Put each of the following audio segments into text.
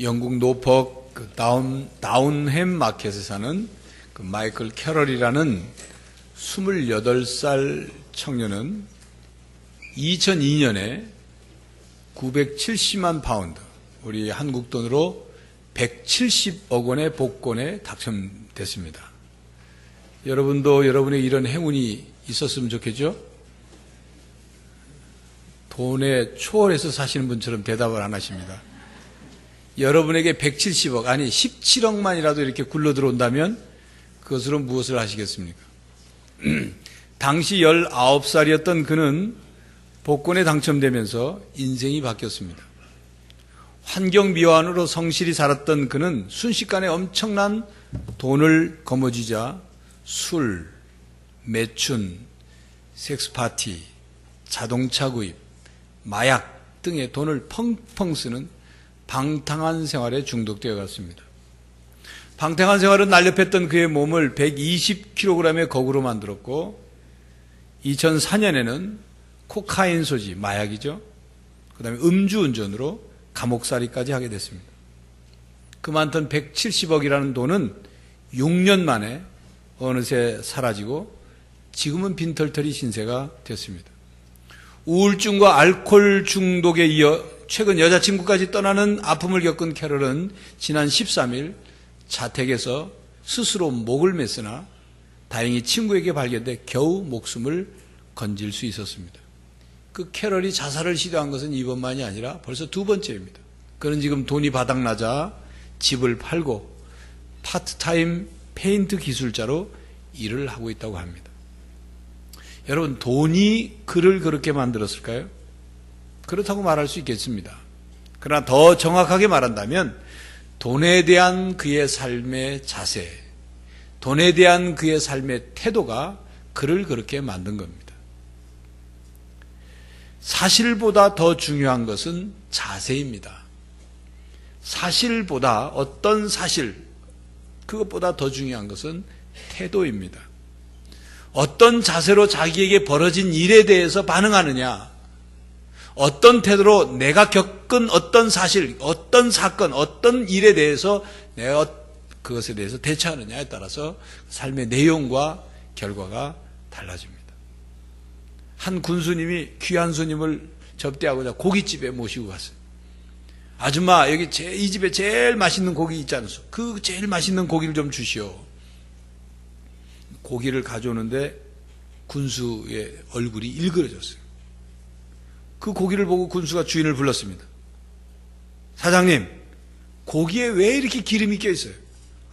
영국 노폭 다운햄 마켓에 사는 그 마이클 캐럴이라는 28살 청년은 2002년에 970만 파운드, 우리 한국 돈으로 170억 원의 복권에 당첨됐습니다. 여러분도 여러분의 이런 행운이 있었으면 좋겠죠? 돈에 초월해서 사시는 분처럼 대답을 안 하십니다. 여러분에게 170억, 아니 17억만이라도 이렇게 굴러 들어온다면 그것으로 무엇을 하시겠습니까? 당시 19살이었던 그는 복권에 당첨되면서 인생이 바뀌었습니다. 환경미화원으로 성실히 살았던 그는 순식간에 엄청난 돈을 거머쥐자 술, 매춘, 섹스파티, 자동차 구입, 마약 등의 돈을 펑펑 쓰는 방탕한 생활에 중독되어 갔습니다. 방탕한 생활은 날렵했던 그의 몸을 120kg의 거구로 만들었고 2004년에는 코카인 소지, 마약이죠. 그 다음에 음주운전으로 감옥살이까지 하게 됐습니다. 그 많던 170억이라는 돈은 6년 만에 어느새 사라지고 지금은 빈털터리 신세가 됐습니다. 우울증과 알코올 중독에 이어 최근 여자친구까지 떠나는 아픔을 겪은 캐럴은 지난 13일 자택에서 스스로 목을 맸으나 다행히 친구에게 발견돼 겨우 목숨을 건질 수 있었습니다. 그 캐럴이 자살을 시도한 것은 이번만이 아니라 벌써 두 번째입니다. 그는 지금 돈이 바닥나자 집을 팔고 파트타임 페인트 기술자로 일을 하고 있다고 합니다. 여러분, 돈이 그를 그렇게 만들었을까요? 그렇다고 말할 수 있겠습니다. 그러나 더 정확하게 말한다면 돈에 대한 그의 삶의 자세, 돈에 대한 그의 삶의 태도가 그를 그렇게 만든 겁니다. 사실보다 더 중요한 것은 자세입니다. 사실보다 어떤 사실, 그것보다 더 중요한 것은 태도입니다. 어떤 자세로 자기에게 벌어진 일에 대해서 반응하느냐, 어떤 태도로 내가 겪은 어떤 사실, 어떤 사건, 어떤 일에 대해서 내가 그것에 대해서 대처하느냐에 따라서 삶의 내용과 결과가 달라집니다. 한 군수님이 귀한 손님을 접대하고자 고깃집에 모시고 갔어요. 아줌마, 여기 이 집에 제일 맛있는 고기 있지 않소? 그 제일 맛있는 고기를 좀 주시오. 고기를 가져오는데 군수의 얼굴이 일그러졌어요. 그 고기를 보고 군수가 주인을 불렀습니다. 사장님, 고기에 왜 이렇게 기름이 껴있어요?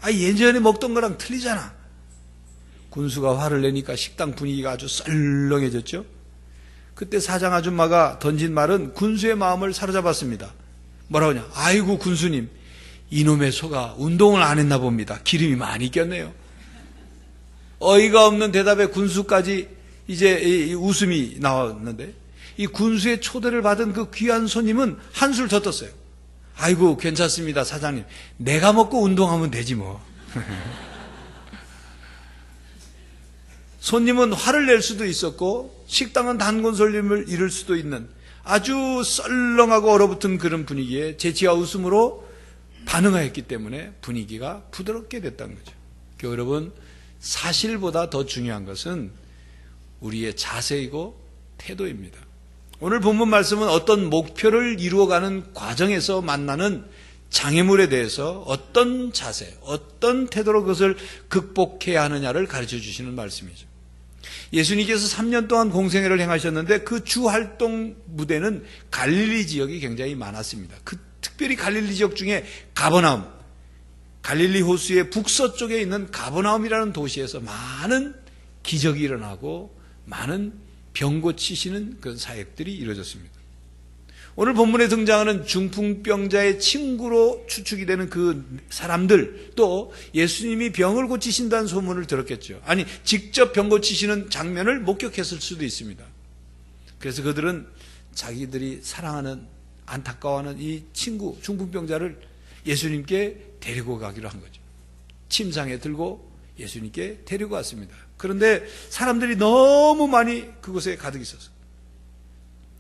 예전에 먹던 거랑 틀리잖아. 군수가 화를 내니까 식당 분위기가 아주 썰렁해졌죠. 그때 사장 아줌마가 던진 말은 군수의 마음을 사로잡았습니다. 뭐라고 하냐? 아이고 군수님, 이놈의 소가 운동을 안 했나 봅니다. 기름이 많이 꼈네요. 어이가 없는 대답에 군수까지 이제 웃음이 나왔는데, 이 군수의 초대를 받은 그 귀한 손님은 한술 더 떴어요. 아이고 괜찮습니다 사장님, 내가 먹고 운동하면 되지 뭐. 손님은 화를 낼 수도 있었고 식당은 단골 손님을 잃을 수도 있는 아주 썰렁하고 얼어붙은 그런 분위기에 재치와 웃음으로 반응하였기 때문에 분위기가 부드럽게 됐다는 거죠. 여러분, 사실보다 더 중요한 것은 우리의 자세이고 태도입니다. 오늘 본문 말씀은 어떤 목표를 이루어가는 과정에서 만나는 장애물에 대해서 어떤 자세, 어떤 태도로 그것을 극복해야 하느냐를 가르쳐 주시는 말씀이죠. 예수님께서 3년 동안 공생애를 행하셨는데 그 주 활동 무대는 갈릴리 지역이 굉장히 많았습니다. 특별히 갈릴리 지역 중에 가버나움, 갈릴리 호수의 북서쪽에 있는 가버나움이라는 도시에서 많은 기적이 일어나고 많은 병 고치시는 그런 사역들이 이루어졌습니다. 오늘 본문에 등장하는 중풍병자의 친구로 추측이 되는 그 사람들, 또 예수님이 병을 고치신다는 소문을 들었겠죠. 아니, 직접 병 고치시는 장면을 목격했을 수도 있습니다. 그래서 그들은 자기들이 사랑하는, 안타까워하는 이 친구, 중풍병자를 예수님께 데리고 가기로 한 거죠. 침상에 들고 예수님께 데리고 왔습니다. 그런데 사람들이 너무 많이 그곳에 가득 있었어요.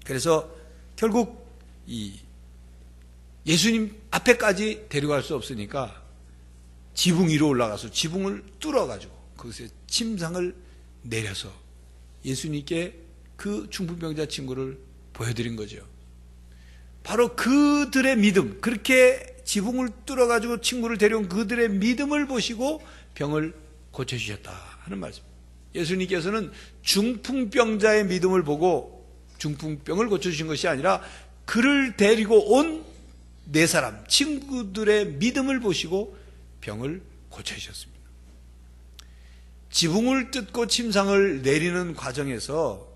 그래서 결국 이 예수님 앞에까지 데려갈 수 없으니까 지붕 위로 올라가서 지붕을 뚫어가지고 그것에 침상을 내려서 예수님께 그 중풍병자 친구를 보여드린 거죠. 바로 그들의 믿음, 그렇게 지붕을 뚫어가지고 친구를 데려온 그들의 믿음을 보시고 병을 고쳐주셨다 하는 말씀. 예수님께서는 중풍병자의 믿음을 보고 중풍병을 고쳐주신 것이 아니라 그를 데리고 온 네 사람, 친구들의 믿음을 보시고 병을 고쳐주셨습니다. 지붕을 뜯고 침상을 내리는 과정에서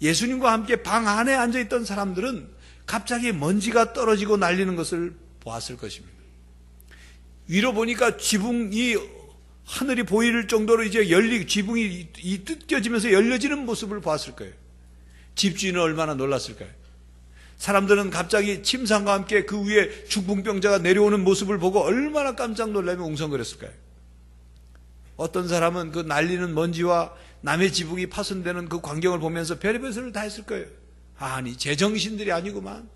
예수님과 함께 방 안에 앉아있던 사람들은 갑자기 먼지가 떨어지고 날리는 것을 보았을 것입니다. 위로 보니까 지붕이 하늘이 보일 정도로 이제 지붕이 뜯겨지면서 열려지는 모습을 보았을 거예요. 집주인은 얼마나 놀랐을까요? 사람들은 갑자기 침상과 함께 그 위에 중풍병자가 내려오는 모습을 보고 얼마나 깜짝 놀라며 웅성거렸을까요? 어떤 사람은 그 날리는 먼지와 남의 지붕이 파손되는 그 광경을 보면서 별의별 소리를 다 했을 거예요. 아니 제정신들이 아니구만.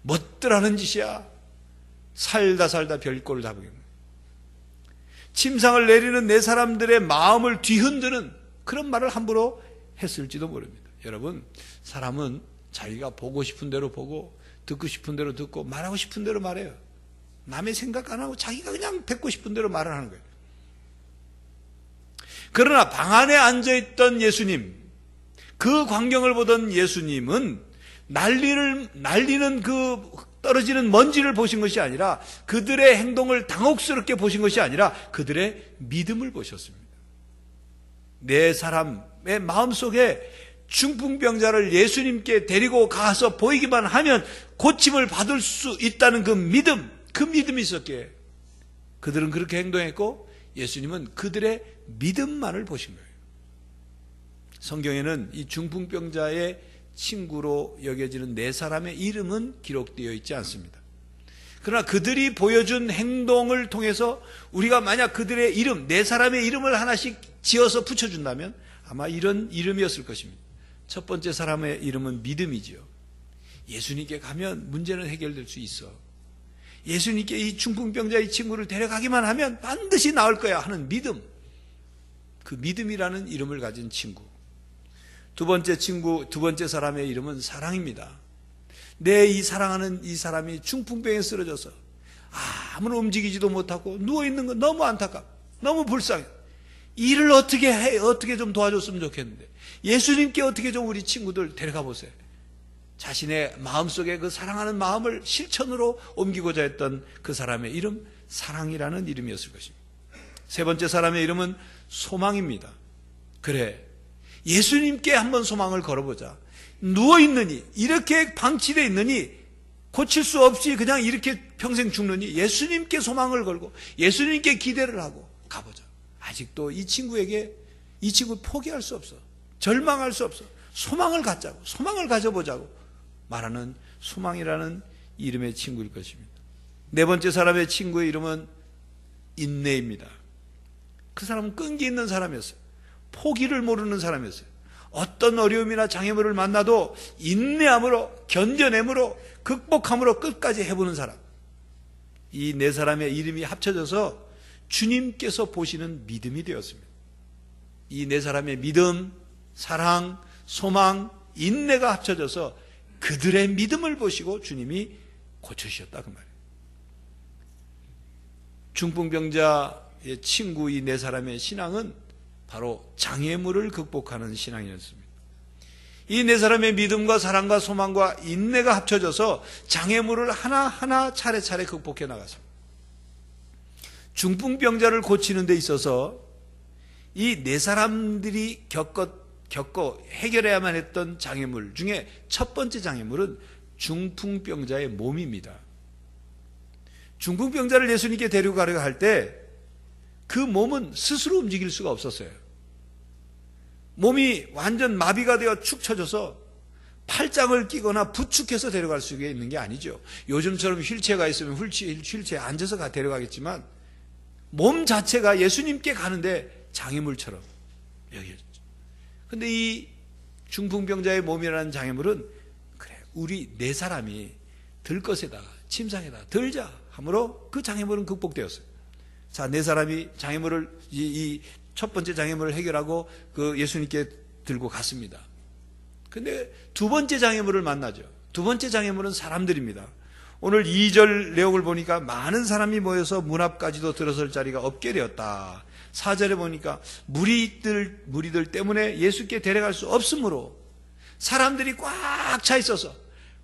멋들하는 짓이야. 살다 별꼴을 다 보겠네. 침상을 내리는 네 사람들의 마음을 뒤흔드는 그런 말을 함부로 했을지도 모릅니다. 여러분, 사람은 자기가 보고 싶은 대로 보고 듣고 싶은 대로 듣고 말하고 싶은 대로 말해요. 남의 생각 안 하고 자기가 그냥 뱉고 싶은 대로 말을 하는 거예요. 그러나 방 안에 앉아있던 예수님, 그 광경을 보던 예수님은 날리는 그 떨어지는 먼지를 보신 것이 아니라 그들의 행동을 당혹스럽게 보신 것이 아니라 그들의 믿음을 보셨습니다. 네 사람의 마음속에 중풍병자를 예수님께 데리고 가서 보이기만 하면 고침을 받을 수 있다는 그 믿음이 있었기에 그들은 그렇게 행동했고 예수님은 그들의 믿음만을 보신 거예요. 성경에는 이 중풍병자의 친구로 여겨지는 네 사람의 이름은 기록되어 있지 않습니다. 그러나 그들이 보여준 행동을 통해서 우리가 만약 그들의 이름, 네 사람의 이름을 하나씩 지어서 붙여준다면 아마 이런 이름이었을 것입니다. 첫 번째 사람의 이름은 믿음이지요. 예수님께 가면 문제는 해결될 수 있어. 예수님께 이 중풍병자의 친구를 데려가기만 하면 반드시 나을 거야 하는 믿음. 그 믿음이라는 이름을 가진 친구. 두 번째 사람의 이름은 사랑입니다. 이 사랑하는 이 사람이 중풍병에 쓰러져서 아무런 움직이지도 못하고 누워있는 건 너무 안타깝고 너무 불쌍해. 일을 어떻게 좀 도와줬으면 좋겠는데 예수님께 어떻게 좀 우리 친구들 데려가 보세요. 자신의 마음속에 그 사랑하는 마음을 실천으로 옮기고자 했던 그 사람의 이름, 사랑이라는 이름이었을 것입니다. 세 번째 사람의 이름은 소망입니다. 그래, 예수님께 한번 소망을 걸어보자. 누워있느니, 이렇게 방치되어 있느니, 고칠 수 없이 그냥 이렇게 평생 죽느니 예수님께 소망을 걸고 예수님께 기대를 하고 가보자. 아직도 이 친구에게 이 친구 포기할 수 없어. 절망할 수 없어. 소망을 갖자고, 소망을 가져보자고 말하는 소망이라는 이름의 친구일 것입니다. 네 번째 사람의 친구의 이름은 인내입니다. 그 사람은 끈기 있는 사람이었어요. 포기를 모르는 사람이었어요. 어떤 어려움이나 장애물을 만나도 인내함으로, 견뎌냄으로, 극복함으로 끝까지 해보는 사람. 이 네 사람의 이름이 합쳐져서 주님께서 보시는 믿음이 되었습니다. 이 네 사람의 믿음, 사랑, 소망, 인내가 합쳐져서 그들의 믿음을 보시고 주님이 고쳐주셨다 그 말이에요. 중풍병자의 친구 이 네 사람의 신앙은 바로 장애물을 극복하는 신앙이었습니다. 이 네 사람의 믿음과 사랑과 소망과 인내가 합쳐져서 장애물을 하나하나 차례차례 극복해 나갔습니다. 중풍병자를 고치는 데 있어서 이 네 사람들이 겪어 해결해야만 했던 장애물 중에 첫 번째 장애물은 중풍병자의 몸입니다. 중풍병자를 예수님께 데려가려고 할 때 그 몸은 스스로 움직일 수가 없었어요. 몸이 완전 마비가 되어 축 처져서 팔짱을 끼거나 부축해서 데려갈 수 있는 게 아니죠. 요즘처럼 휠체어가 있으면 휠체어에 앉아서 데려가겠지만 몸 자체가 예수님께 가는데 장애물처럼 여겨졌죠. 그런데 이 중풍병자의 몸이라는 장애물은 그래, 우리 네 사람이 들것에다가 침상에다 들자 함으로 그 장애물은 극복되었어요. 자, 네 사람이 장애물을 이 첫 번째 장애물을 해결하고 그 예수님께 들고 갔습니다. 근데 두 번째 장애물을 만나죠. 두 번째 장애물은 사람들입니다. 오늘 2절 내용을 보니까 많은 사람이 모여서 문 앞까지도 들어설 자리가 없게 되었다. 4절에 보니까 무리들 때문에 예수께 데려갈 수 없으므로 사람들이 꽉 차 있어서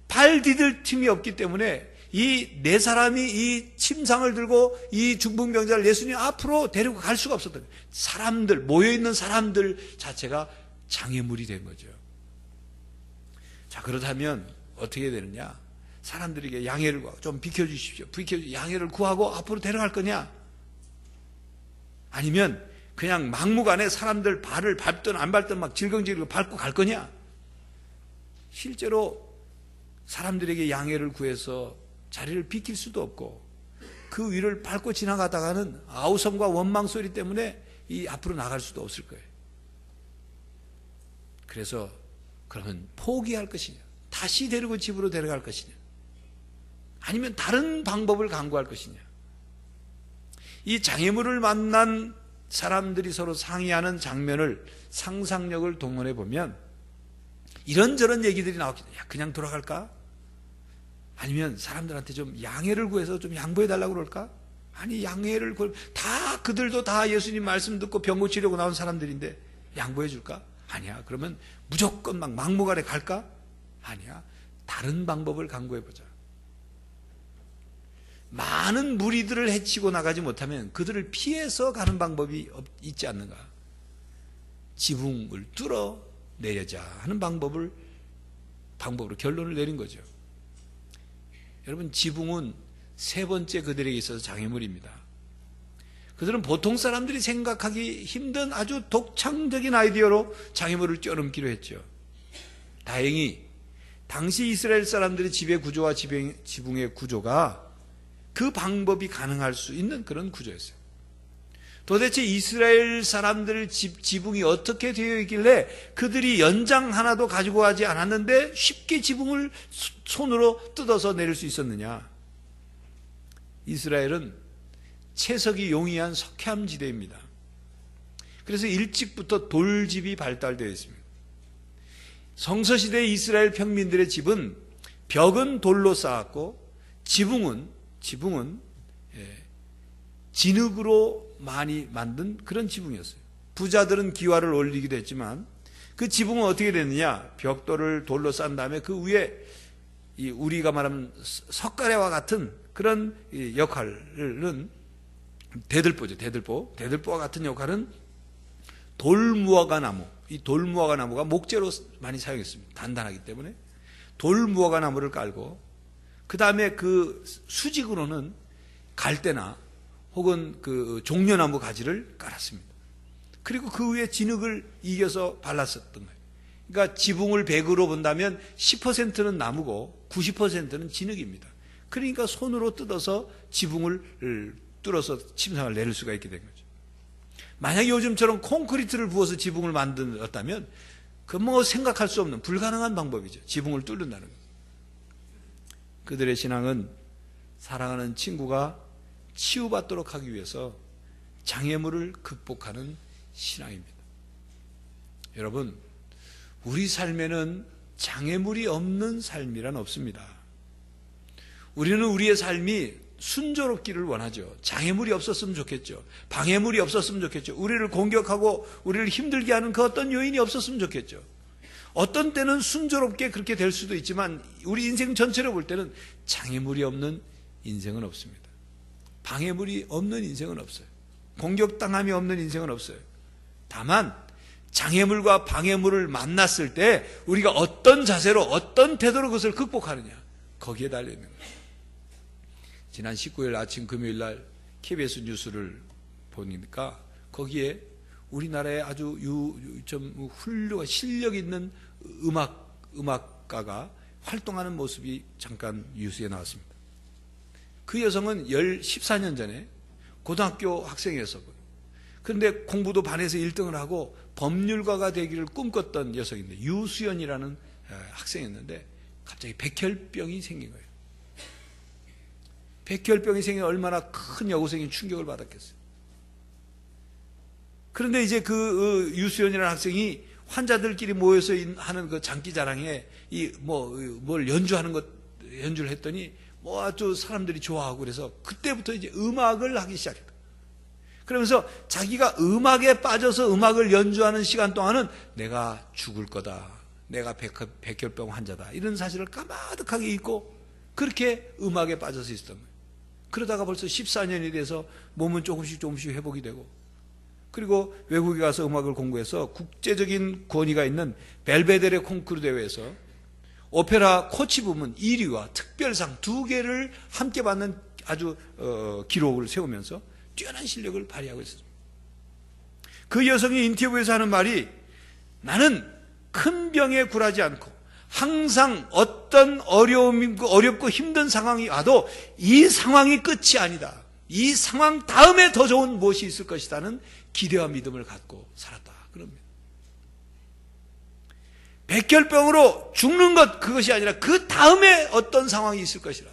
발 디딜 틈이 없기 때문에 이 네 사람이 이 침상을 들고 이 중풍병자를 예수님 앞으로 데리고 갈 수가 없었던 거예요. 사람들, 모여있는 사람들 자체가 장애물이 된 거죠. 자, 그렇다면 어떻게 되느냐? 사람들에게 양해를 구하고 좀 비켜주십시오. 양해를 구하고 앞으로 데려갈 거냐? 아니면 그냥 막무가내 사람들 발을 밟든 안 밟든 막 질겅질겅 밟고 갈 거냐? 실제로 사람들에게 양해를 구해서 자리를 비킬 수도 없고 그 위를 밟고 지나가다가는 아우성과 원망 소리 때문에 이 앞으로 나갈 수도 없을 거예요. 그래서 그러면 포기할 것이냐? 다시 데리고 집으로 데려갈 것이냐? 아니면 다른 방법을 강구할 것이냐? 이 장애물을 만난 사람들이 서로 상의하는 장면을 상상력을 동원해 보면 이런저런 얘기들이 나오겠다. 야, 그냥 돌아갈까? 아니면 사람들한테 좀 양해를 구해서 좀 양보해 달라고 그럴까? 아니, 양해를 다 그들도 다 예수님 말씀 듣고 병 고치려고 나온 사람들인데 양보해 줄까? 아니야. 그러면 무조건 막 막무가내 갈까? 아니야. 다른 방법을 강구해 보자. 많은 무리들을 해치고 나가지 못하면 그들을 피해서 가는 방법이 있지 않는가? 지붕을 뚫어 내려자 하는 방법으로 결론을 내린 거죠. 여러분, 지붕은 세 번째 그들에게 있어서 장애물입니다. 그들은 보통 사람들이 생각하기 힘든 아주 독창적인 아이디어로 장애물을 껴넘기로 했죠. 다행히 당시 이스라엘 사람들의 지배 구조와 지붕의 구조가 그 방법이 가능할 수 있는 그런 구조였어요. 도대체 이스라엘 사람들 지붕이 어떻게 되어 있길래 그들이 연장 하나도 가지고 가지 않았는데 쉽게 지붕을 손으로 뜯어서 내릴 수 있었느냐? 이스라엘은 채석이 용이한 석회암지대입니다. 그래서 일찍부터 돌집이 발달되어 있습니다. 성서시대 이스라엘 평민들의 집은 벽은 돌로 쌓았고 지붕은 진흙으로 많이 만든 그런 지붕이었어요. 부자들은 기와를 올리기도 했지만 그 지붕은 어떻게 됐느냐? 벽돌을 돌로 쌓은 다음에 그 위에 우리가 말하면 석가래와 같은 그런 역할은 대들보와 같은 역할은 돌무화과 나무, 이 돌무화과 나무가 목재로 많이 사용했습니다. 단단하기 때문에 돌무화과 나무를 깔고 그 다음에 그 수직으로는 갈대나 혹은 그 종려나무 가지를 깔았습니다. 그리고 그 위에 진흙을 이겨서 발랐었던 거예요. 그러니까 지붕을 100으로 본다면 10%는 나무고 90%는 진흙입니다. 그러니까 손으로 뜯어서 지붕을 뚫어서 침상을 내릴 수가 있게 된 거죠. 만약에 요즘처럼 콘크리트를 부어서 지붕을 만들었다면 그 뭐 생각할 수 없는 불가능한 방법이죠. 지붕을 뚫는다는 것. 그들의 신앙은 사랑하는 친구가 치유받도록 하기 위해서 장애물을 극복하는 신앙입니다. 여러분, 우리 삶에는 장애물이 없는 삶이란 없습니다. 우리는 우리의 삶이 순조롭기를 원하죠. 장애물이 없었으면 좋겠죠. 방해물이 없었으면 좋겠죠. 우리를 공격하고 우리를 힘들게 하는 그 어떤 요인이 없었으면 좋겠죠. 어떤 때는 순조롭게 그렇게 될 수도 있지만 우리 인생 전체를 볼 때는 장애물이 없는 인생은 없습니다. 방해물이 없는 인생은 없어요. 공격당함이 없는 인생은 없어요. 다만 장애물과 방해물을 만났을 때 우리가 어떤 자세로 어떤 태도로 그것을 극복하느냐, 거기에 달려있는 거예요. 지난 19일 아침 금요일 날 KBS 뉴스를 보니까 거기에 우리나라의 아주 좀 훌륭한 실력 있는 음악가가 활동하는 모습이 잠깐 뉴스에 나왔습니다. 그 여성은 14년 전에 고등학교 학생이었었고요. 그런데 공부도 반에서 1등을 하고 법률가가 되기를 꿈꿨던 여성인데, 유수연이라는 학생이었는데 갑자기 백혈병이 생긴 거예요. 백혈병이 생겨 얼마나 큰 여고생이 충격을 받았겠어요. 그런데 이제 그 유수연이라는 학생이 환자들끼리 모여서 하는 그 장기자랑에 뭘 연주를 했더니 뭐 아주 사람들이 좋아하고 그래서 그때부터 이제 음악을 하기 시작했다. 그러면서 자기가 음악에 빠져서 음악을 연주하는 시간 동안은 내가 죽을 거다. 내가 백혈병 환자다. 이런 사실을 까마득하게 잊고 그렇게 음악에 빠져서 있었던 거예요. 그러다가 벌써 14년이 돼서 몸은 조금씩 회복이 되고 그리고 외국에 가서 음악을 공부해서 국제적인 권위가 있는 벨베데레 콩쿠르 대회에서 오페라 코치 부문 1위와 특별상 2개를 함께 받는 아주 기록을 세우면서 뛰어난 실력을 발휘하고 있었습니다. 그 여성이 인터뷰에서 하는 말이 나는 큰 병에 굴하지 않고 항상 어떤 어렵고 힘든 상황이 와도 이 상황이 끝이 아니다. 이 상황 다음에 더 좋은 무엇이 있을 것이라는 기대와 믿음을 갖고 살았다. 그럽니다. 백혈병으로 죽는 것 그것이 아니라 그 다음에 어떤 상황이 있을 것이라.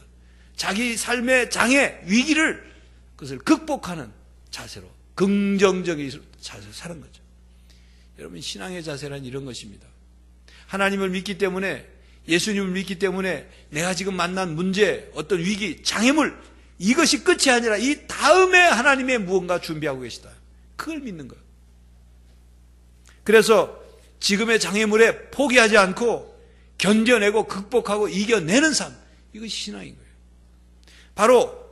자기 삶의 장애, 위기를 그것을 극복하는 자세로 긍정적인 자세로 사는 거죠. 여러분 신앙의 자세란 이런 것입니다. 하나님을 믿기 때문에 예수님을 믿기 때문에 내가 지금 만난 문제, 어떤 위기, 장애물 이것이 끝이 아니라 이 다음에 하나님의 무언가 준비하고 계시다. 그걸 믿는 거예요. 그래서 지금의 장애물에 포기하지 않고 견뎌내고 극복하고 이겨내는 삶 이것이 신앙인 거예요.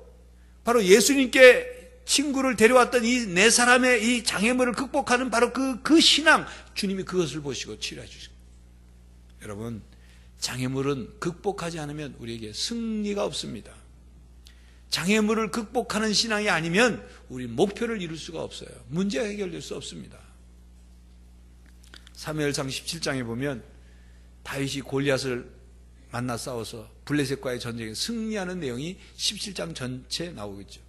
바로 예수님께 친구를 데려왔던 이 네 사람의 이 장애물을 극복하는 바로 그 신앙 주님이 그것을 보시고 치료해 주시고 여러분 장애물은 극복하지 않으면 우리에게 승리가 없습니다. 장애물을 극복하는 신앙이 아니면 우리 목표를 이룰 수가 없어요. 문제가 해결될 수 없습니다. 사무엘상 17장에 보면 다윗이 골리앗을 만나 싸워서 블레셋과의 전쟁에 승리하는 내용이 17장 전체에 나오겠죠.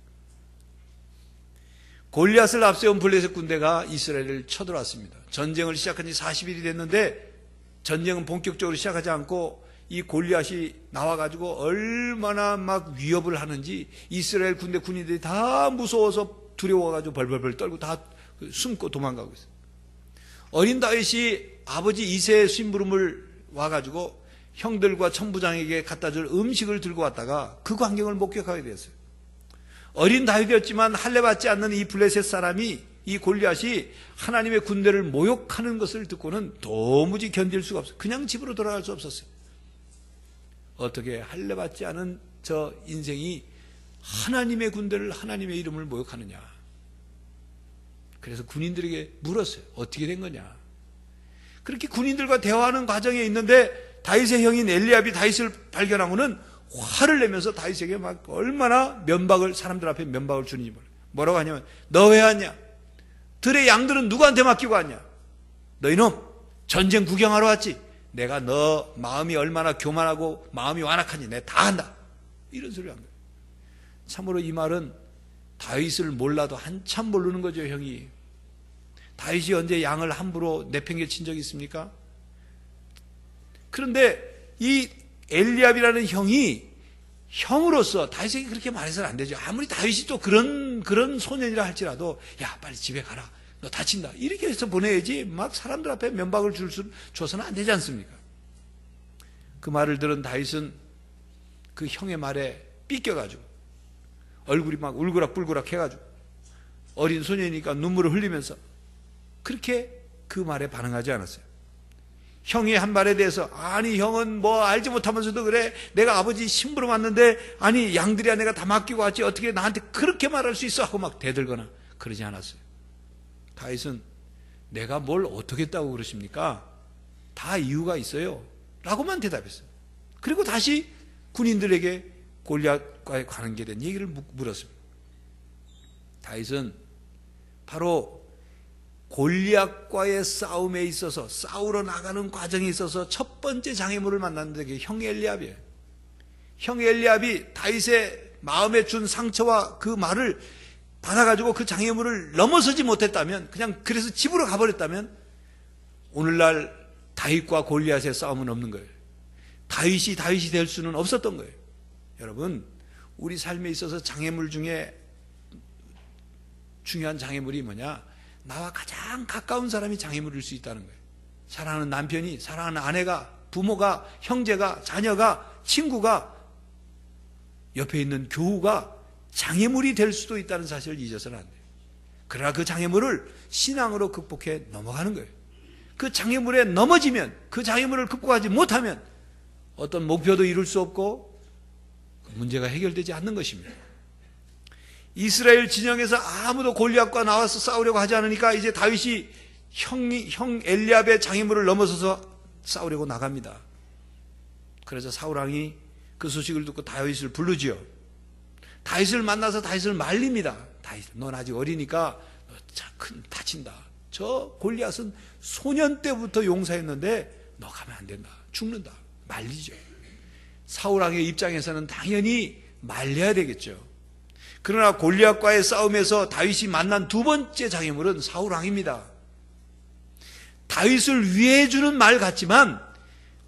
골리앗을 앞세운 블레셋 군대가 이스라엘을 쳐들어왔습니다. 전쟁을 시작한 지 40일이 됐는데 전쟁은 본격적으로 시작하지 않고 이 골리앗이 나와가지고 얼마나 막 위협을 하는지 이스라엘 군인들이 다 무서워서 두려워가지고 벌벌벌 떨고 다 숨고 도망가고 있어요. 어린 다윗이 아버지 이새의 심부름을 와가지고 형들과 천부장에게 갖다 줄 음식을 들고 왔다가 그 광경을 목격하게 되었어요. 어린 다윗이었지만 할례받지 않는 이 블레셋 사람이 이 골리앗이 하나님의 군대를 모욕하는 것을 듣고는 도무지 견딜 수가 없어요. 그냥 집으로 돌아갈 수 없었어요. 어떻게 할례받지 않은 저 인생이 하나님의 군대를 하나님의 이름을 모욕하느냐. 그래서 군인들에게 물었어요. 어떻게 된 거냐. 그렇게 군인들과 대화하는 과정에 있는데 다윗의 형인 엘리압이 다윗을 발견하고는 화를 내면서 다윗에게 막 얼마나 사람들 앞에 면박을 주는지 몰라요. 뭐라고 하냐면 너 왜 왔냐? 들의 양들은 누구한테 맡기고 왔냐? 너 이놈 전쟁 구경하러 왔지? 내가 너 마음이 얼마나 교만하고 마음이 완악한지 내가 다 안다. 이런 소리를 한 거예요. 참으로 이 말은 다윗을 몰라도 한참 모르는 거죠, 형이. 다윗이 언제 양을 함부로 내팽개친 적이 있습니까? 그런데 이 엘리압이라는 형이 형으로서 다윗에게 그렇게 말해서는 안 되죠. 아무리 다윗이 또 그런 소년이라 할지라도 야 빨리 집에 가라. 너 다친다. 이렇게 해서 보내야지 막 사람들 앞에 면박을 줘서는 안 되지 않습니까? 그 말을 들은 다윗은 그 형의 말에 삐껴가지고 얼굴이 막 울그락불그락 해가지고 어린 소년이니까 눈물을 흘리면서 그렇게 그 말에 반응하지 않았어요. 형이 한 말에 대해서 아니 형은 뭐 알지 못하면서도 그래 내가 아버지 심부름 왔는데 아니 양들이야 내가 다 맡기고 왔지 어떻게 나한테 그렇게 말할 수 있어 하고 막 대들거나 그러지 않았어요. 다윗은 내가 뭘 어떻게 했다고 그러십니까? 다 이유가 있어요 라고만 대답했어요. 그리고 다시 군인들에게 골리앗과의 관계에 대한 얘기를 물었습니다. 다윗은 바로 골리앗과의 싸움에 있어서 싸우러 나가는 과정에 있어서 첫 번째 장애물을 만났는데 그게 형 엘리압이에요. 형 엘리압이 다윗의 마음에 준 상처와 그 말을 받아가지고 그 장애물을 넘어서지 못했다면 그냥 그래서 집으로 가버렸다면 오늘날 다윗과 골리앗의 싸움은 없는 거예요. 다윗이 될 수는 없었던 거예요. 여러분 우리 삶에 있어서 장애물 중에 중요한 장애물이 뭐냐? 나와 가장 가까운 사람이 장애물일 수 있다는 거예요. 사랑하는 남편이, 사랑하는 아내가, 부모가, 형제가, 자녀가, 친구가, 옆에 있는 교우가 장애물이 될 수도 있다는 사실을 잊어서는 안 돼요. 그러나 그 장애물을 신앙으로 극복해 넘어가는 거예요. 그 장애물에 넘어지면, 그 장애물을 극복하지 못하면 어떤 목표도 이룰 수 없고 문제가 해결되지 않는 것입니다. 이스라엘 진영에서 아무도 골리앗과 나와서 싸우려고 하지 않으니까 이제 다윗이 형 엘리압의 장애물을 넘어서서 싸우려고 나갑니다. 그래서 사울왕이 그 소식을 듣고 다윗을 부르지요. 다윗을 만나서 다윗을 말립니다. 다윗, 넌 아직 어리니까 너 큰 다친다. 저 골리앗은 소년 때부터 용사였는데 너 가면 안 된다. 죽는다. 말리죠. 사울왕의 입장에서는 당연히 말려야 되겠죠. 그러나 골리앗과의 싸움에서 다윗이 만난 두 번째 장애물은 사울왕입니다. 다윗을 위해 주는 말 같지만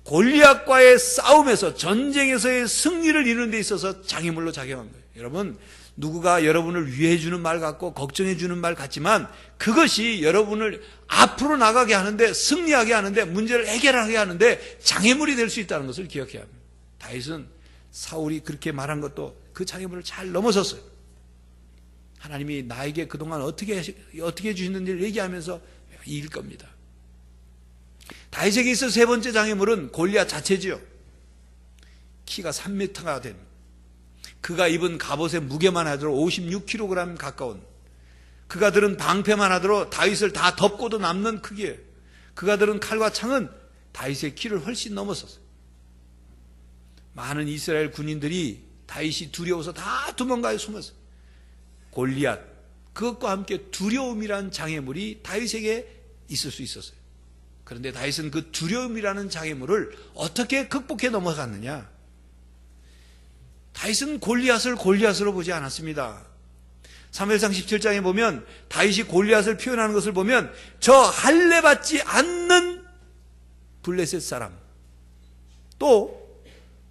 골리앗과의 싸움에서, 전쟁에서의 승리를 이루는 데 있어서 장애물로 작용한 거예요. 여러분, 누구가 여러분을 위해 주는 말 같고 걱정해 주는 말 같지만 그것이 여러분을 앞으로 나가게 하는데, 승리하게 하는데, 문제를 해결하게 하는데 장애물이 될 수 있다는 것을 기억해야 합니다. 다윗은 사울이 그렇게 말한 것도 그 장애물을 잘 넘어섰어요. 하나님이 나에게 그동안 어떻게 해주셨는지를 얘기하면서 이길 겁니다. 다윗에게 있어 세 번째 장애물은 골리앗 자체지요. 키가 3m가 된, 그가 입은 갑옷의 무게만 하더라도 56kg 가까운, 그가 들은 방패만 하더라도 다윗을 다 덮고도 남는 크기예요. 그가 들은 칼과 창은 다윗의 키를 훨씬 넘어섰어요. 많은 이스라엘 군인들이 다윗이 두려워서 다 도망가에 숨었어요. 골리앗, 그것과 함께 두려움이라는 장애물이 다윗에게 있을 수 있었어요. 그런데 다윗은 그 두려움이라는 장애물을 어떻게 극복해 넘어갔느냐? 다윗은 골리앗을 골리앗으로 보지 않았습니다. 사무엘상 17장에 보면 다윗이 골리앗을 표현하는 것을 보면 저 할례 받지 않는 블레셋 사람, 또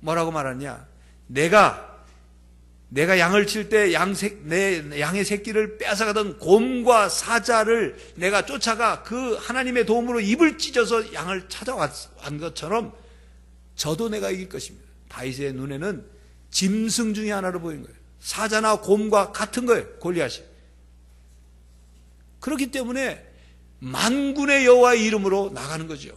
뭐라고 말하냐? 내가 양을 칠 때 내 양의 새끼를 뺏어가던 곰과 사자를 내가 쫓아가 그 하나님의 도움으로 입을 찢어서 양을 찾아왔 것처럼 저도 내가 이길 것입니다. 다윗의 눈에는 짐승 중에 하나로 보인 거예요. 사자나 곰과 같은 거예요, 골리앗이. 그렇기 때문에 만군의 여호와의 이름으로 나가는 거죠.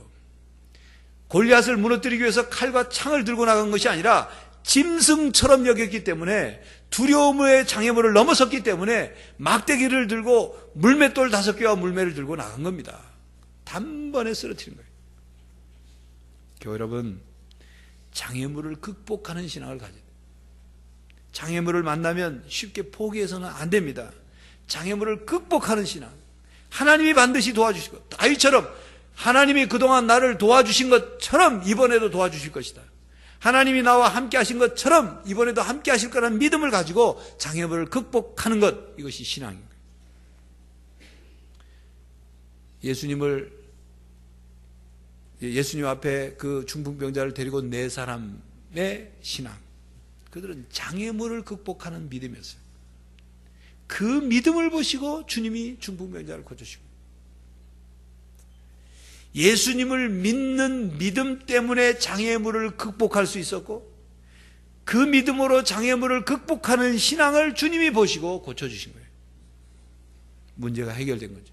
골리앗을 무너뜨리기 위해서 칼과 창을 들고 나간 것이 아니라 짐승처럼 여겼기 때문에, 두려움의 장애물을 넘어섰기 때문에 막대기를 들고 물맷돌 5개와 물매를 들고 나간 겁니다. 단번에 쓰러뜨린 거예요. 교회 여러분, 장애물을 극복하는 신앙을 가져야 돼요. 장애물을 만나면 쉽게 포기해서는 안 됩니다. 장애물을 극복하는 신앙, 하나님이 반드시 도와주시고, 다윗처럼 하나님이 그동안 나를 도와주신 것처럼 이번에도 도와주실 것이다. 하나님이 나와 함께 하신 것처럼 이번에도 함께 하실 거라는 믿음을 가지고 장애물을 극복하는 것, 이것이 신앙입니다. 예수님 앞에 그 중풍병자를 데리고 네 사람의 신앙, 그들은 장애물을 극복하는 믿음이었어요. 그 믿음을 보시고 주님이 중풍병자를 고쳐주시고, 예수님을 믿는 믿음 때문에 장애물을 극복할 수 있었고, 그 믿음으로 장애물을 극복하는 신앙을 주님이 보시고 고쳐주신 거예요. 문제가 해결된 거죠.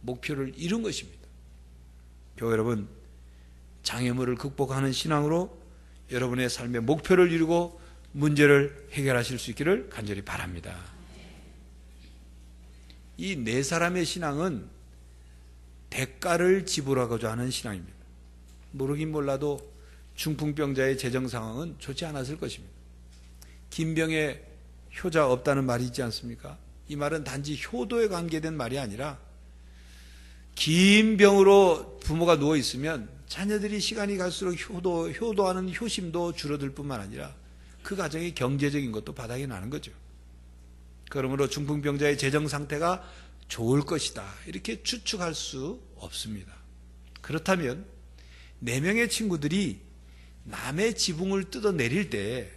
목표를 이룬 것입니다. 교회 여러분, 장애물을 극복하는 신앙으로 여러분의 삶의 목표를 이루고 문제를 해결하실 수 있기를 간절히 바랍니다. 이 네 사람의 신앙은 대가를 지불하고자 하는 신앙입니다. 모르긴 몰라도 중풍병자의 재정 상황은 좋지 않았을 것입니다. 긴 병에 효자 없다는 말이 있지 않습니까? 이 말은 단지 효도에 관계된 말이 아니라, 긴 병으로 부모가 누워 있으면 자녀들이 시간이 갈수록 효도하는 효심도 줄어들 뿐만 아니라 그 가정의 경제적인 것도 바닥이 나는 거죠. 그러므로 중풍병자의 재정 상태가 좋을 것이다, 이렇게 추측할 수 없습니다. 그렇다면 4명의 친구들이 남의 지붕을 뜯어내릴 때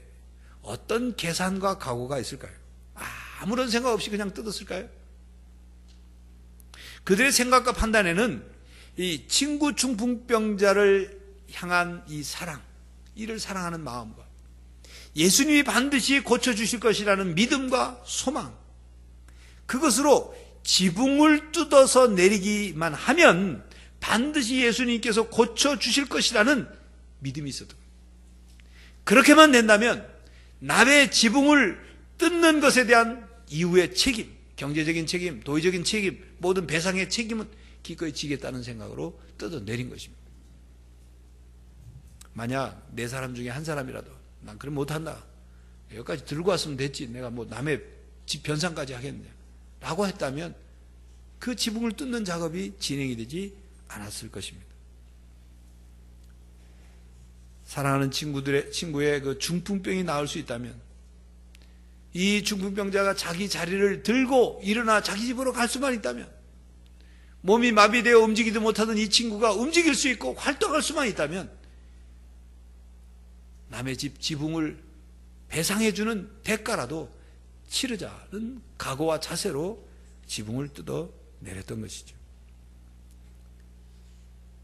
어떤 계산과 각오가 있을까요? 아무런 생각 없이 그냥 뜯었을까요? 그들의 생각과 판단에는 이 친구 중풍병자를 향한 이 사랑, 이를 사랑하는 마음과 예수님이 반드시 고쳐주실 것이라는 믿음과 소망, 그것으로 지붕을 뜯어서 내리기만 하면 반드시 예수님께서 고쳐주실 것이라는 믿음이 있었던 거예요. 그렇게만 된다면 남의 지붕을 뜯는 것에 대한 이후의 책임, 경제적인 책임, 도의적인 책임, 모든 배상의 책임은 기꺼이 지겠다는 생각으로 뜯어내린 것입니다. 만약 네 사람 중에 한 사람이라도 난 그럼 못한다, 여기까지 들고 왔으면 됐지, 내가 뭐 남의 집 변상까지 하겠냐 라고 했다면 그 지붕을 뜯는 작업이 진행이 되지 않았을 것입니다. 사랑하는 친구의 그 중풍병이 나을 수 있다면 이 중풍병자가 자기 자리를 들고 일어나 자기 집으로 갈 수만 있다면, 몸이 마비되어 움직이지 못하던 이 친구가 움직일 수 있고 활동할 수만 있다면 남의 집 지붕을 배상해주는 대가라도 치르자는 각오와 자세로 지붕을 뜯어내렸던 것이죠.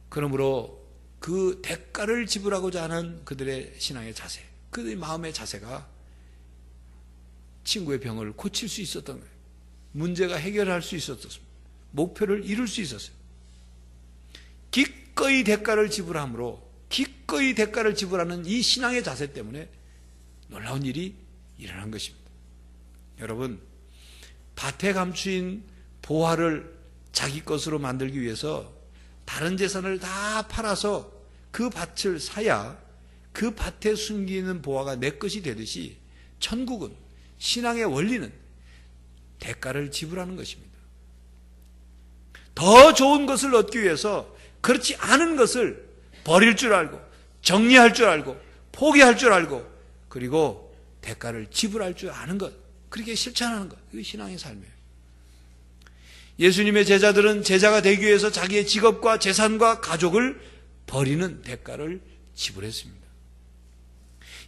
그러므로 그 대가를 지불하고자 하는 그들의 신앙의 자세, 그들의 마음의 자세가 친구의 병을 고칠 수 있었던 거예요. 문제가 해결할 수 있었습니다. 목표를 이룰 수 있었어요. 기꺼이 대가를 지불함으로, 기꺼이 대가를 지불하는 이 신앙의 자세 때문에 놀라운 일이 일어난 것입니다. 여러분, 밭에 감추인 보화를 자기 것으로 만들기 위해서 다른 재산을 다 팔아서 그 밭을 사야 그 밭에 숨기는 보화가 내 것이 되듯이 천국은, 신앙의 원리는 대가를 지불하는 것입니다. 더 좋은 것을 얻기 위해서 그렇지 않은 것을 버릴 줄 알고, 정리할 줄 알고, 포기할 줄 알고, 그리고 대가를 지불할 줄 아는 것, 그렇게 실천하는 것, 그게 신앙의 삶이에요. 예수님의 제자들은 제자가 되기 위해서 자기의 직업과 재산과 가족을 버리는 대가를 지불했습니다.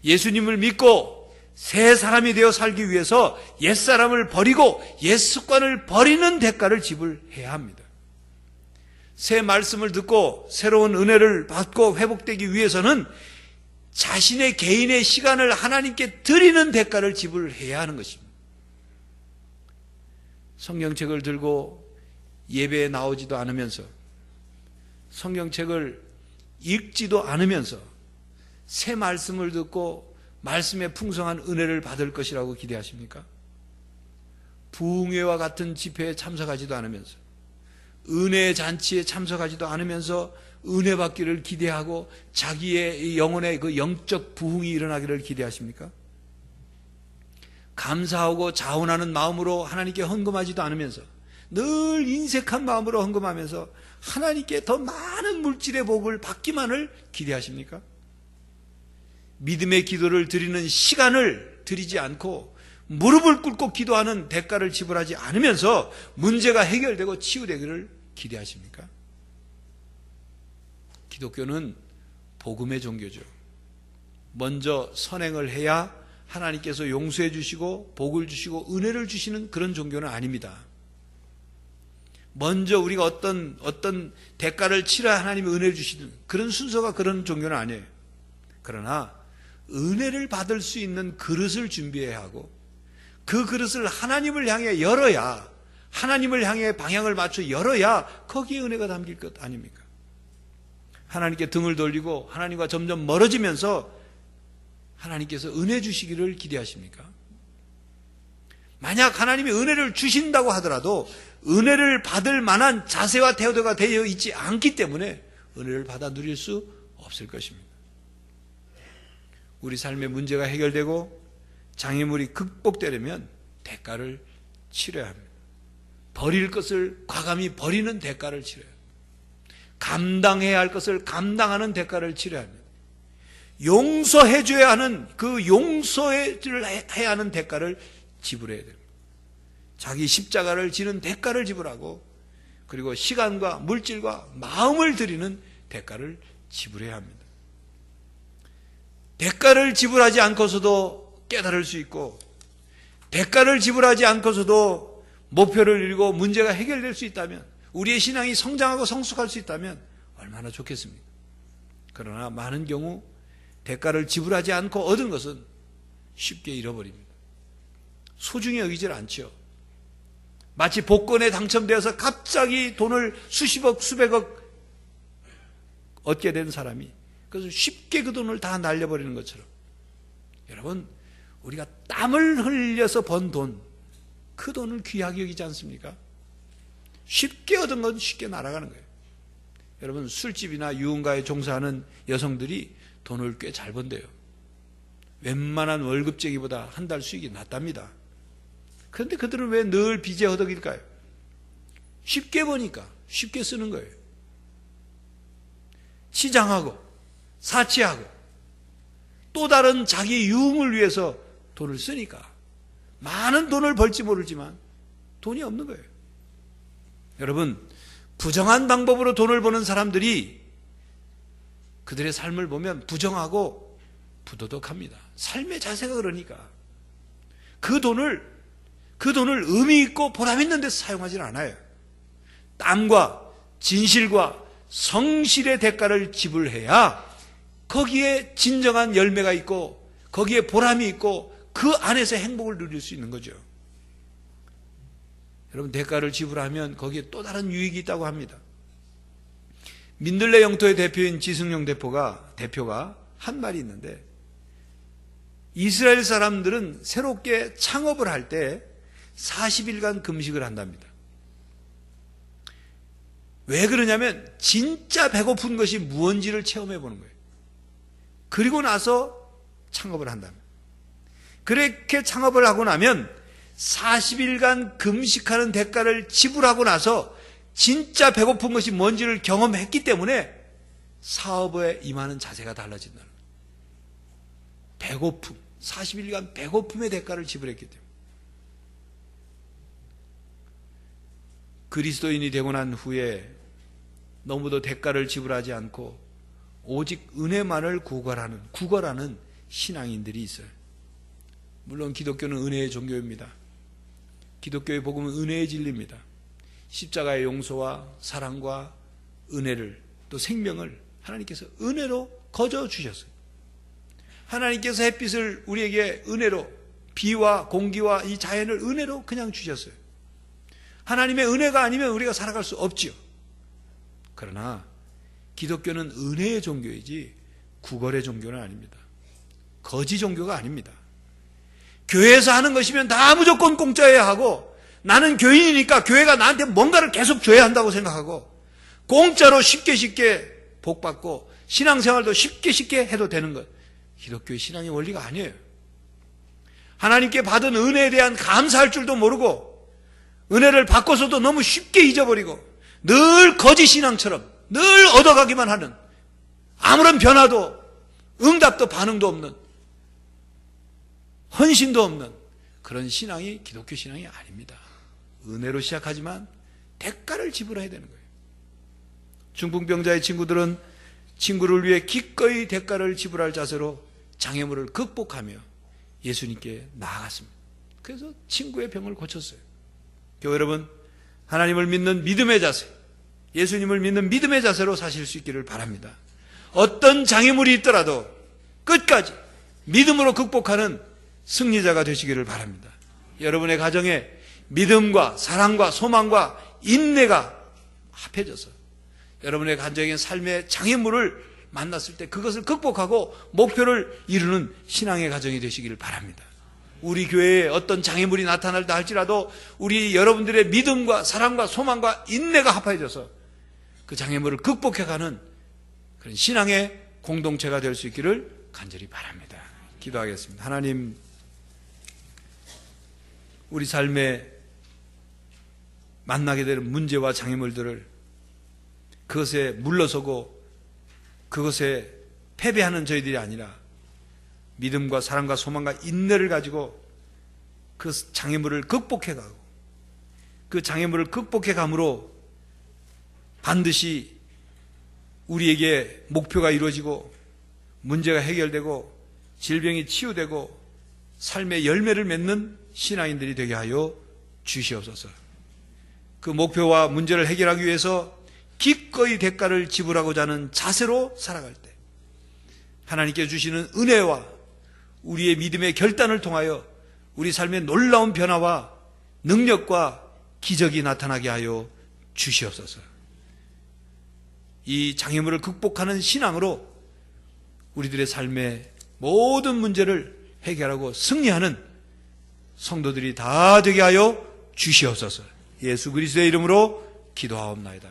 예수님을 믿고 새 사람이 되어 살기 위해서 옛사람을 버리고 옛 습관을 버리는 대가를 지불해야 합니다. 새 말씀을 듣고 새로운 은혜를 받고 회복되기 위해서는 자신의 개인의 시간을 하나님께 드리는 대가를 지불해야 하는 것입니다. 성경책을 들고 예배에 나오지도 않으면서, 성경책을 읽지도 않으면서 새 말씀을 듣고 말씀의 풍성한 은혜를 받을 것이라고 기대하십니까? 부흥회와 같은 집회에 참석하지도 않으면서, 은혜의 잔치에 참석하지도 않으면서 은혜 받기를 기대하고 자기의 영혼의 그 영적 부흥이 일어나기를 기대하십니까? 감사하고 자원하는 마음으로 하나님께 헌금하지도 않으면서 늘 인색한 마음으로 헌금하면서 하나님께 더 많은 물질의 복을 받기만을 기대하십니까? 믿음의 기도를 드리는 시간을 드리지 않고 무릎을 꿇고 기도하는 대가를 지불하지 않으면서 문제가 해결되고 치유되기를 기대하십니까? 기독교는 복음의 종교죠. 먼저 선행을 해야 하나님께서 용서해 주시고 복을 주시고 은혜를 주시는 그런 종교는 아닙니다. 먼저 우리가 어떤 대가를 치러야 하나님이 은혜를 주시는 그런 순서가 그런 종교는 아니에요. 그러나 은혜를 받을 수 있는 그릇을 준비해야 하고 그 그릇을 하나님을 향해 열어야, 하나님을 향해 방향을 맞춰 열어야 거기에 은혜가 담길 것 아닙니까? 하나님께 등을 돌리고 하나님과 점점 멀어지면서 하나님께서 은혜 주시기를 기대하십니까? 만약 하나님이 은혜를 주신다고 하더라도 은혜를 받을 만한 자세와 태도가 되어 있지 않기 때문에 은혜를 받아 누릴 수 없을 것입니다. 우리 삶의 문제가 해결되고 장애물이 극복되려면 대가를 치러야 합니다. 버릴 것을 과감히 버리는 대가를 치러야 합니다. 감당해야 할 것을 감당하는 대가를 치러야 합니다. 용서해줘야 하는 그 용서를 해야 하는 대가를 지불해야 됩니다. 자기 십자가를 지는 대가를 지불하고 그리고 시간과 물질과 마음을 드리는 대가를 지불해야 합니다. 대가를 지불하지 않고서도 깨달을 수 있고 대가를 지불하지 않고서도 목표를 이루고 문제가 해결될 수 있다면, 우리의 신앙이 성장하고 성숙할 수 있다면 얼마나 좋겠습니까? 그러나 많은 경우 대가를 지불하지 않고 얻은 것은 쉽게 잃어버립니다. 소중히 여기질 않죠. 마치 복권에 당첨되어서 갑자기 돈을 수십억, 수백억 얻게 된 사람이 그래서 쉽게 그 돈을 다 날려버리는 것처럼, 여러분, 우리가 땀을 흘려서 번 돈, 그 돈을 귀하게 여기지 않습니까? 쉽게 얻은 건 쉽게 날아가는 거예요. 여러분, 술집이나 유흥가에 종사하는 여성들이 돈을 꽤 잘 번대요. 웬만한 월급쟁이보다 한 달 수익이 낮답니다. 그런데 그들은 왜 늘 빚에 허덕일까요? 쉽게 버니까 쉽게 쓰는 거예요. 치장하고 사치하고 또 다른 자기 유흥을 위해서 돈을 쓰니까 많은 돈을 벌지 모르지만 돈이 없는 거예요. 여러분, 부정한 방법으로 돈을 버는 사람들이 그들의 삶을 보면 부정하고 부도덕합니다. 삶의 자세가 그러니까 그 돈을 의미 있고 보람 있는 데서 사용하지 않아요. 땀과 진실과 성실의 대가를 지불해야 거기에 진정한 열매가 있고 거기에 보람이 있고 그 안에서 행복을 누릴 수 있는 거죠. 여러분, 대가를 지불하면 거기에 또 다른 유익이 있다고 합니다. 민들레 영토의 대표인 지승용 대표가 한 말이 있는데, 이스라엘 사람들은 새롭게 창업을 할 때 40일간 금식을 한답니다. 왜 그러냐면 진짜 배고픈 것이 무언지를 체험해 보는 거예요. 그리고 나서 창업을 한답니다. 그렇게 창업을 하고 나면 40일간 금식하는 대가를 지불하고 나서 진짜 배고픈 것이 뭔지를 경험했기 때문에 사업에 임하는 자세가 달라진다는 거예요. 배고픔, 40일간 배고픔의 대가를 지불했기 때문에. 그리스도인이 되고 난 후에 너무도 대가를 지불하지 않고 오직 은혜만을 구걸하는 신앙인들이 있어요. 물론 기독교는 은혜의 종교입니다. 기독교의 복음은 은혜의 진리입니다. 십자가의 용서와 사랑과 은혜를, 또 생명을 하나님께서 은혜로 거저 주셨어요. 하나님께서 햇빛을 우리에게 은혜로, 비와 공기와 이 자연을 은혜로 그냥 주셨어요. 하나님의 은혜가 아니면 우리가 살아갈 수 없지요. 그러나 기독교는 은혜의 종교이지 구걸의 종교는 아닙니다. 거지 종교가 아닙니다. 교회에서 하는 것이면 다 무조건 공짜여야 하고, 나는 교인이니까 교회가 나한테 뭔가를 계속 줘야 한다고 생각하고, 공짜로 쉽게 복받고 신앙생활도 쉽게 해도 되는 것, 기독교의 신앙의 원리가 아니에요. 하나님께 받은 은혜에 대한 감사할 줄도 모르고, 은혜를 받고서도 너무 쉽게 잊어버리고, 늘 거짓 신앙처럼 늘 얻어가기만 하는, 아무런 변화도 응답도 반응도 없는, 헌신도 없는 그런 신앙이 기독교 신앙이 아닙니다. 은혜로 시작하지만 대가를 지불해야 되는 거예요. 중풍병자의 친구들은 친구를 위해 기꺼이 대가를 지불할 자세로 장애물을 극복하며 예수님께 나아갔습니다. 그래서 친구의 병을 고쳤어요. 교회 여러분, 하나님을 믿는 믿음의 자세, 예수님을 믿는 믿음의 자세로 사실 수 있기를 바랍니다. 어떤 장애물이 있더라도 끝까지 믿음으로 극복하는 승리자가 되시기를 바랍니다. 여러분의 가정에 믿음과 사랑과 소망과 인내가 합해져서 여러분의 가정의 삶의 장애물을 만났을 때 그것을 극복하고 목표를 이루는 신앙의 가정이 되시기를 바랍니다. 우리 교회에 어떤 장애물이 나타날다 할지라도 우리 여러분들의 믿음과 사랑과 소망과 인내가 합해져서 그 장애물을 극복해가는 그런 신앙의 공동체가 될 수 있기를 간절히 바랍니다. 기도하겠습니다. 하나님, 우리 삶에 만나게 되는 문제와 장애물들을 그것에 물러서고 그것에 패배하는 저희들이 아니라 믿음과 사랑과 소망과 인내를 가지고 그 장애물을 극복해가고 그 장애물을 극복해감으로 반드시 우리에게 목표가 이루어지고 문제가 해결되고 질병이 치유되고 삶의 열매를 맺는 신앙인들이 되게 하여 주시옵소서. 그 목표와 문제를 해결하기 위해서 기꺼이 대가를 지불하고자 하는 자세로 살아갈 때 하나님께 주시는 은혜와 우리의 믿음의 결단을 통하여 우리 삶의 놀라운 변화와 능력과 기적이 나타나게 하여 주시옵소서. 이 장애물을 극복하는 신앙으로 우리들의 삶의 모든 문제를 해결하고 승리하는 성도들이 다 되게 하여 주시옵소서. 예수 그리스도의 이름으로 기도하옵나이다.